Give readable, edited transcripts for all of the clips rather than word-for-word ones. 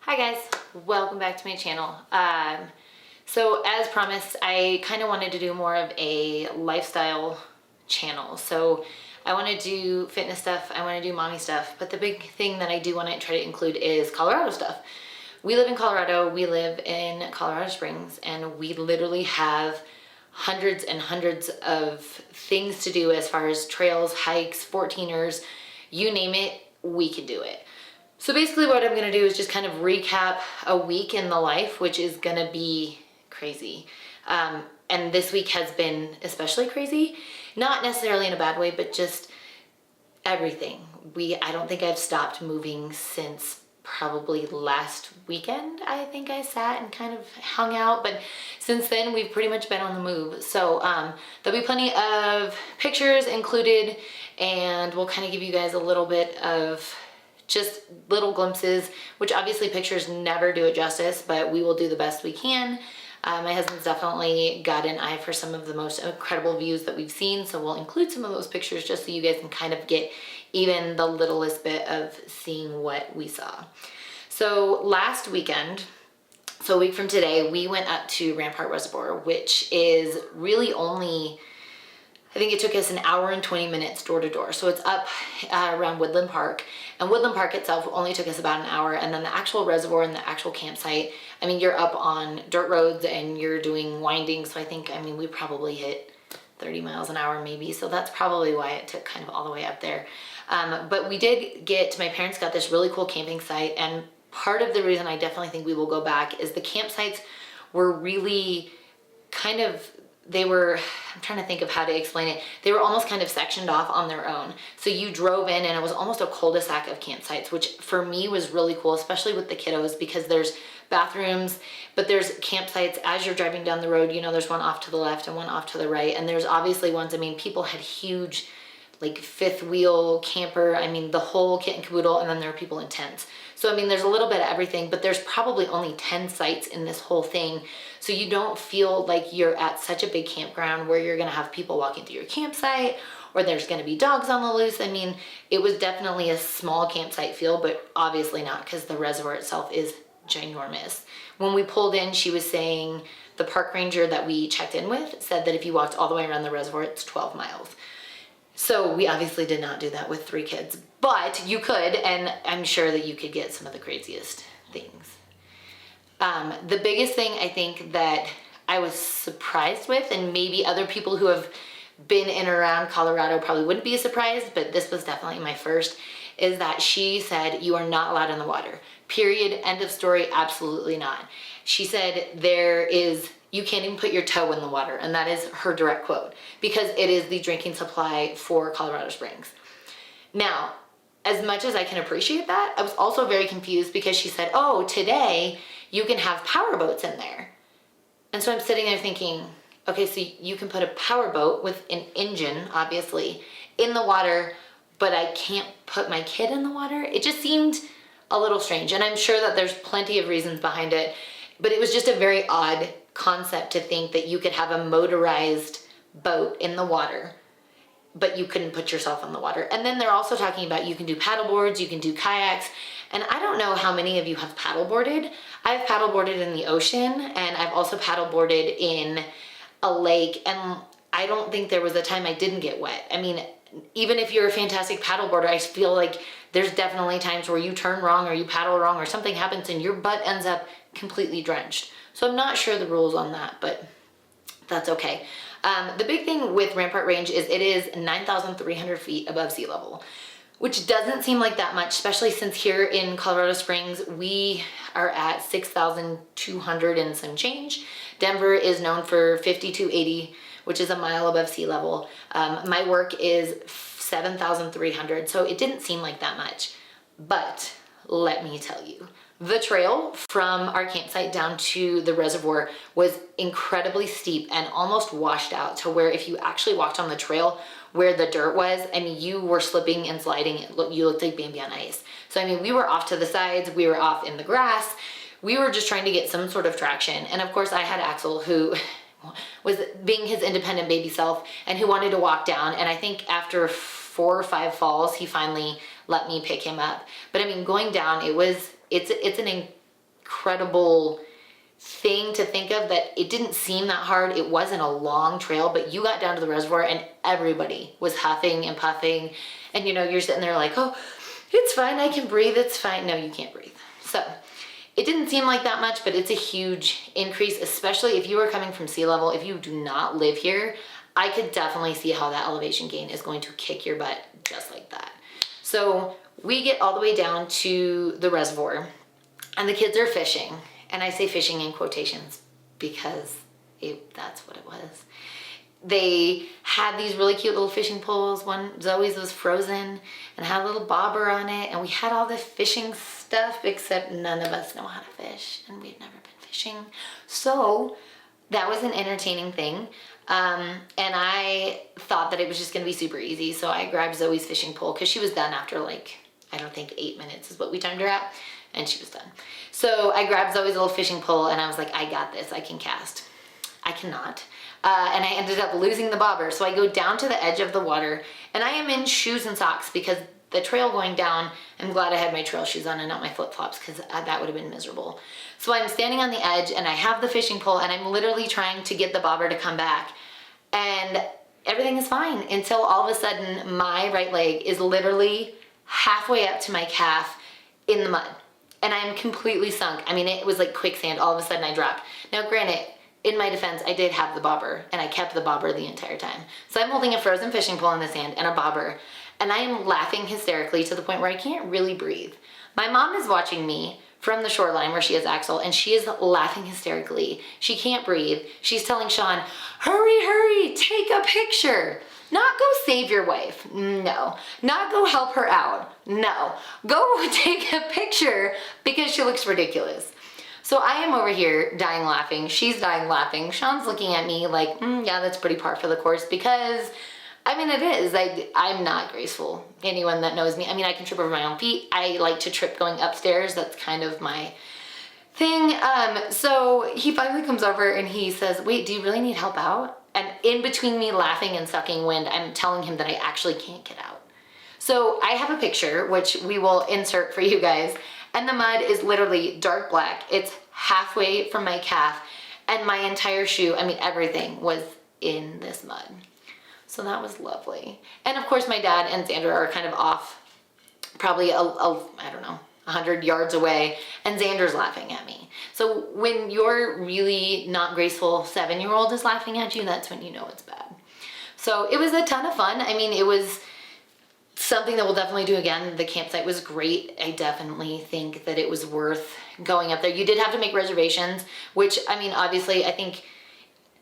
Hi guys, welcome back to my channel. So as promised, I kind of wanted to do more of a lifestyle channel. So I want to do fitness stuff, I want to do mommy stuff, but the big thing that I do want to try to include is Colorado stuff. We live in Colorado, we live in Colorado Springs, and we literally have hundreds and hundreds of things to do as far as trails, hikes, 14ers, you name it, we can do it. So basically what I'm gonna do is just kind of recap a week in the life, which is gonna be crazy. And this week has been especially crazy, not necessarily in a bad way, but just everything. I don't think I've stopped moving since probably last weekend. I think I sat and kind of hung out, but since then we've pretty much been on the move. So there'll be plenty of pictures included, and we'll kind of give you guys a little bit of just little glimpses, which obviously pictures never do it justice, but we will do the best we can. My husband's definitely got an eye for some of the most incredible views that we've seen, so we'll include some of those pictures just so you guys can kind of get even the littlest bit of seeing what we saw. So last weekend, so a week from today, we went up to Rampart Reservoir, which is really only, I think it took us an hour and 20 minutes door to door. So it's up around Woodland Park, and Woodland Park itself only took us about an hour, and then the actual reservoir and the actual campsite, I mean, you're up on dirt roads and you're doing winding. So I think, I mean, we probably hit 30 miles an hour maybe. So that's probably why it took kind of all the way up there. But we did my parents got this really cool camping site, and part of the reason I definitely think we will go back is the campsites were really kind of, I'm trying to think of how to explain it. They were almost kind of sectioned off on their own. So you drove in and it was almost a cul-de-sac of campsites, which for me was really cool, especially with the kiddos, because there's bathrooms, but there's campsites as you're driving down the road. You know, there's one off to the left and one off to the right. And there's obviously ones, I mean, people had huge, like fifth wheel camper, I mean, the whole kit and caboodle, and then there are people in tents. So, I mean, there's a little bit of everything, but there's probably only 10 sites in this whole thing. So you don't feel like you're at such a big campground where you're gonna have people walking through your campsite, or there's gonna be dogs on the loose. I mean, it was definitely a small campsite feel, but obviously not, because the reservoir itself is ginormous. When we pulled in, she was saying, the park ranger that we checked in with said that if you walked all the way around the reservoir, it's 12 miles. So we obviously did not do that with 3 kids, but you could, and I'm sure that you could get some of the craziest things. The biggest thing I think that I was surprised with, and maybe other people who have been in and around Colorado probably wouldn't be surprised, but this was definitely my first, is that she said you are not allowed in the water. Period, end of story, absolutely not. She said you can't even put your toe in the water, and that is her direct quote, because it is the drinking supply for Colorado Springs. Now, as much as I can appreciate that, I was also very confused because she said, oh, today you can have power boats in there. And so I'm sitting there thinking, okay, so you can put a power boat with an engine, obviously, in the water, but I can't put my kid in the water? It just seemed a little strange, and I'm sure that there's plenty of reasons behind it, but it was just a very odd concept to think that you could have a motorized boat in the water, but you couldn't put yourself in the water. And then they're also talking about you can do paddle boards, you can do kayaks, and I don't know how many of you have paddleboarded. I've paddleboarded in the ocean, and I've also paddleboarded in a lake, and I don't think there was a time I didn't get wet. I mean, even if you're a fantastic paddleboarder, I feel like there's definitely times where you turn wrong or you paddle wrong or something happens and your butt ends up completely drenched. So I'm not sure the rules on that, but that's okay. The big thing with Rampart Range is it is 9,300 feet above sea level, which doesn't seem like that much, especially since here in Colorado Springs, we are at 6,200 and some change. Denver is known for 5,280, which is a mile above sea level. My work is 7,300, so it didn't seem like that much. But let me tell you, the trail from our campsite down to the reservoir was incredibly steep and almost washed out to where if you actually walked on the trail where the dirt was, I mean, you were slipping and sliding. You looked like Bambi on ice. So, I mean, we were off to the sides, we were off in the grass. We were just trying to get some sort of traction. And of course I had Axel, who was being his independent baby self and who wanted to walk down. And I think after 4 or 5 falls, he finally let me pick him up. But I mean, going down, it's an incredible thing to think of, that it didn't seem that hard. It wasn't a long trail, but you got down to the reservoir and everybody was huffing and puffing, and you know, you're sitting there like, oh, it's fine, I can breathe, it's fine. No, you can't breathe. So it didn't seem like that much, but it's a huge increase, especially if you are coming from sea level. If you do not live here, I could definitely see how that elevation gain is going to kick your butt just like that. So we get all the way down to the reservoir and the kids are fishing. And I say fishing in quotations because that's what it was. They had these really cute little fishing poles. One, Zoe's, was frozen and had a little bobber on it. And we had all the fishing stuff, except none of us know how to fish and we've never been fishing. So that was an entertaining thing. And I thought that it was just gonna be super easy. So I grabbed Zoe's fishing pole because she was done after like, I don't think 8 minutes is what we timed her at. And she was done. So I grabbed Zoe's little fishing pole and I was like, I got this, I can cast. I cannot. And I ended up losing the bobber. So I go down to the edge of the water and I am in shoes and socks because the trail going down, I'm glad I had my trail shoes on and not my flip-flops because that would have been miserable. So I'm standing on the edge and I have the fishing pole and I'm literally trying to get the bobber to come back. And everything is fine until all of a sudden my right leg is literally halfway up to my calf in the mud. And I'm completely sunk. I mean, it was like quicksand. All of a sudden I dropped. Now granted, in my defense, I did have the bobber and I kept the bobber the entire time. So I'm holding a frozen fishing pole in the sand and a bobber and I am laughing hysterically to the point where I can't really breathe. My mom is watching me from the shoreline where she has Axel and she is laughing hysterically. She can't breathe. She's telling Sean, hurry, hurry, take a picture. Not go save your wife, no. Not go help her out, no. Go take a picture because she looks ridiculous. So I am over here dying laughing, she's dying laughing. Sean's looking at me like, yeah, that's pretty par for the course because, I mean, it is. I'm not graceful. Anyone that knows me, I mean, I can trip over my own feet. I like to trip going upstairs. That's kind of my thing. So he finally comes over and he says, wait, do you really need help out? And in between me laughing and sucking wind, I'm telling him that I actually can't get out. So I have a picture, which we will insert for you guys. And the mud is literally dark black. It's halfway from my calf and my entire shoe, I mean, everything was in this mud. So that was lovely. And of course my dad and Xander are kind of off, probably, I don't know, 100 yards away, and Xander's laughing at me. So when your really not graceful 7-year-old is laughing at you, that's when you know it's bad. So it was a ton of fun. I mean, it was something that we'll definitely do again. The campsite was great. I definitely think that it was worth going up there. You did have to make reservations, which, I mean, obviously, I think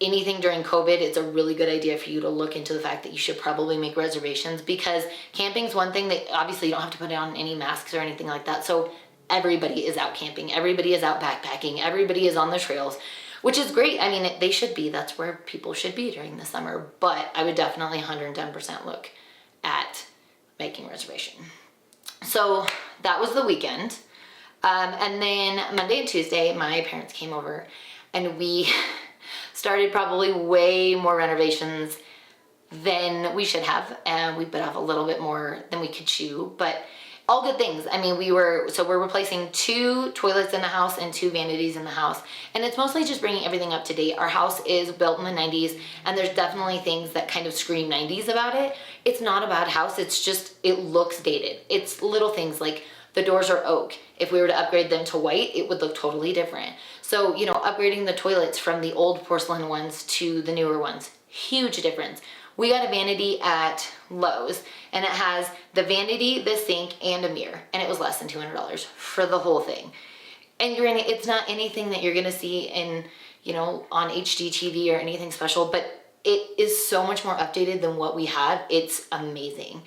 anything during COVID, it's a really good idea for you to look into the fact that you should probably make reservations because camping's one thing that obviously you don't have to put on any masks or anything like that. So everybody is out camping, everybody is out backpacking, everybody is on the trails, which is great. I mean, they should be, that's where people should be during the summer, but I would definitely 110% look at making a reservation. So that was the weekend. And then Monday and Tuesday, my parents came over and we started probably way more renovations than we should have, and we bit off a little bit more than we could chew, but all good things. I mean, we're replacing 2 toilets in the house and 2 vanities in the house, and it's mostly just bringing everything up to date. Our house is built in the 90s, and there's definitely things that kind of scream 90s about it. It's not a bad house, it's just, it looks dated. It's little things like the doors are oak. If we were to upgrade them to white, it would look totally different. So, you know, upgrading the toilets from the old porcelain ones to the newer ones, huge difference. We got a vanity at Lowe's and it has the vanity, the sink, and a mirror, and it was less than $200 for the whole thing. And granted, it's not anything that you're gonna see in, you know, on HGTV or anything special, but it is so much more updated than what we had. It's amazing.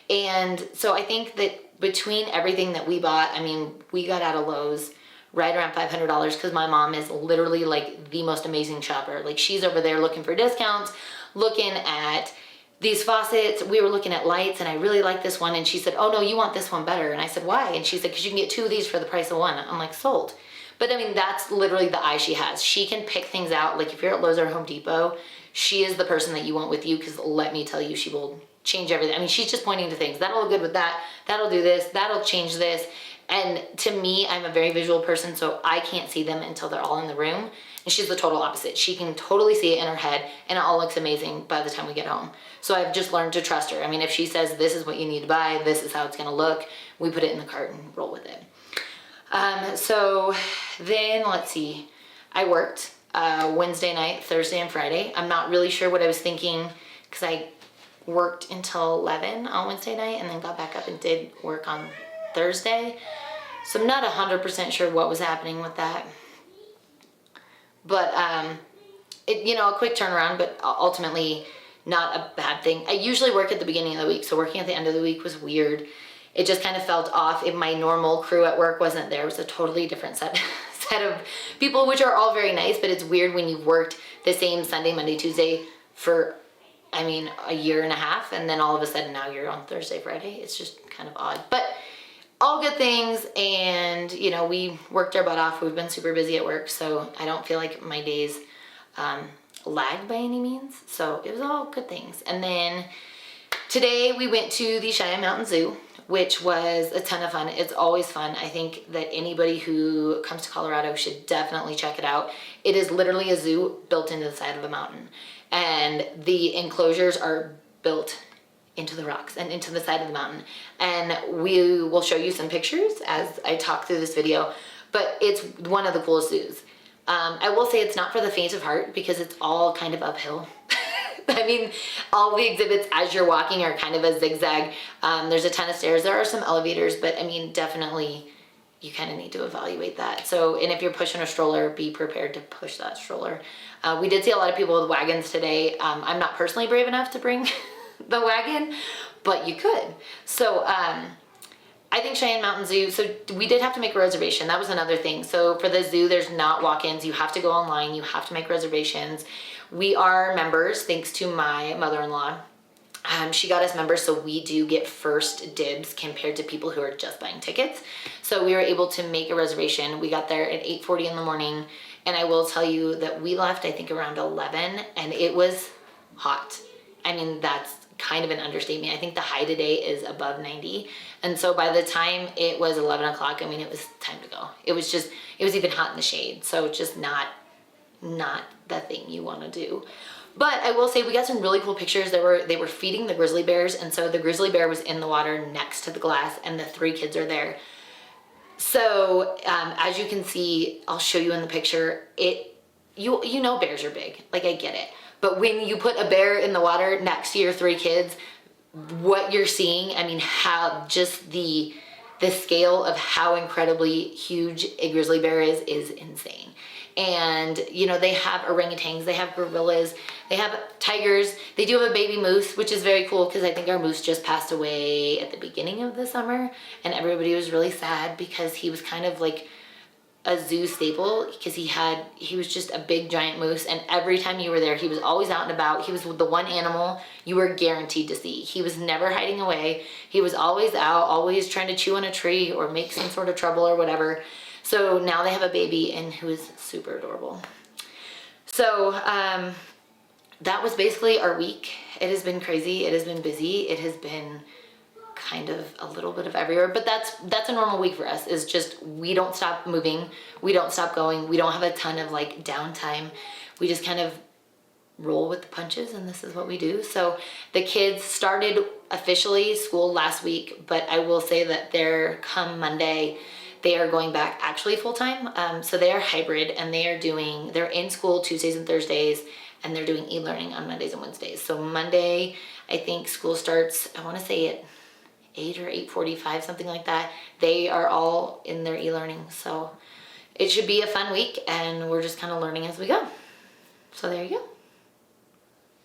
And so I think that between everything that we bought, I mean, we got out of Lowe's right around $500 because my mom is literally like the most amazing shopper. Like, she's over there looking for discounts, looking at these faucets. We were looking at lights and I really like this one, and she said, oh no, you want this one better. And I said, why? And she said, because you can get 2 of these for the price of 1. I'm like, sold. But I mean, that's literally the eye she has. She can pick things out. Like, if you're at Lowe's or Home Depot, she is the person that you want with you, because let me tell you, she will change everything. I mean, she's just pointing to things. That'll look good with that. That'll do this. That'll change this. And to me, I'm a very visual person, so I can't see them until they're all in the room. And she's the total opposite. She can totally see it in her head, and it all looks amazing by the time we get home. So I've just learned to trust her. I mean, if she says, this is what you need to buy, this is how it's gonna look, we put it in the cart and roll with it. So then, let's see, I worked Wednesday night, Thursday, and Friday. I'm not really sure what I was thinking, because I worked until 11 on Wednesday night and then got back up and did work on Thursday. So I'm not 100% sure what was happening with that. But, a quick turnaround, but ultimately not a bad thing. I usually work at the beginning of the week, so working at the end of the week was weird. It just kind of felt off. If my normal crew at work wasn't there, it was a totally different set of people, which are all very nice, but it's weird when you've worked the same Sunday, Monday, Tuesday for, a year and a half, and then all of a sudden now you're on Thursday, Friday. It's just kind of odd, but all good things. And we worked our butt off. We've been super busy at work, so I don't feel like my days lagged by any means. So it was all good things. And then today we went to the Cheyenne Mountain Zoo, which was a ton of fun. It's always fun. I think that anybody who comes to Colorado should definitely check it out. It is literally a zoo built into the side of a mountain, and the enclosures are built into the rocks and into the side of the mountain. And we will show you some pictures as I talk through this video, but it's one of the coolest zoos. I will say it's not for the faint of heart, because it's all kind of uphill. All the exhibits as you're walking are kind of a zigzag. There's a ton of stairs. There are some elevators, but definitely you kind of need to evaluate that. So, and if you're pushing a stroller, be prepared to push that stroller. We did see a lot of people with wagons today. I'm not personally brave enough to bring the wagon, but you could. So, I think Cheyenne Mountain Zoo, so we did have to make a reservation. That was another thing. So for the zoo, there's not walk-ins. You have to go online. You have to make reservations. We are members, thanks to my mother-in-law. She got us members, so we do get first dibs compared to people who are just buying tickets. So we were able to make a reservation. We got there at 8:40 in the morning, and I will tell you that we left, I think, around 11, and it was hot. That's kind of an understatement. I think the high today is above 90. And so by the time it was 11 o'clock, it was time to go. It was even hot in the shade. So just not the thing you want to do. But I will say we got some really cool pictures. They were feeding the grizzly bears. And so the grizzly bear was in the water next to the glass, and the 3 kids are there. So as you can see, I'll show you in the picture, bears are big. I get it. But when you put a bear in the water next to your 3 kids, what you're seeing, how just the scale of how incredibly huge a grizzly bear is insane. And, they have orangutans, they have gorillas, they have tigers. They do have a baby moose, which is very cool, because I think our moose just passed away at the beginning of the summer, and everybody was really sad because he was kind of like a zoo staple, because he was just a big giant moose, and every time you were there, he was always out and about. He was the one animal you were guaranteed to see. He was never hiding away. He was always out, always trying to chew on a tree or make some sort of trouble or whatever. So now they have a baby, and who is super adorable. So that was basically our week. It has been crazy. It has been busy. It has been kind of a little bit of everywhere, but that's a normal week for us. Is just we don't stop moving, we don't stop going, we don't have a ton of downtime. We just kind of roll with the punches, and this is what we do. So the kids started officially school last week, but I will say that come Monday, they are going back actually full-time. So they are hybrid, and they're in school Tuesdays and Thursdays, and they're doing e-learning on Mondays and Wednesdays. So Monday, I think school starts, I want to say at 8 or 8:45, something like that. They are all in their e-learning. So it should be a fun week, and we're just kind of learning as we go. So there you go.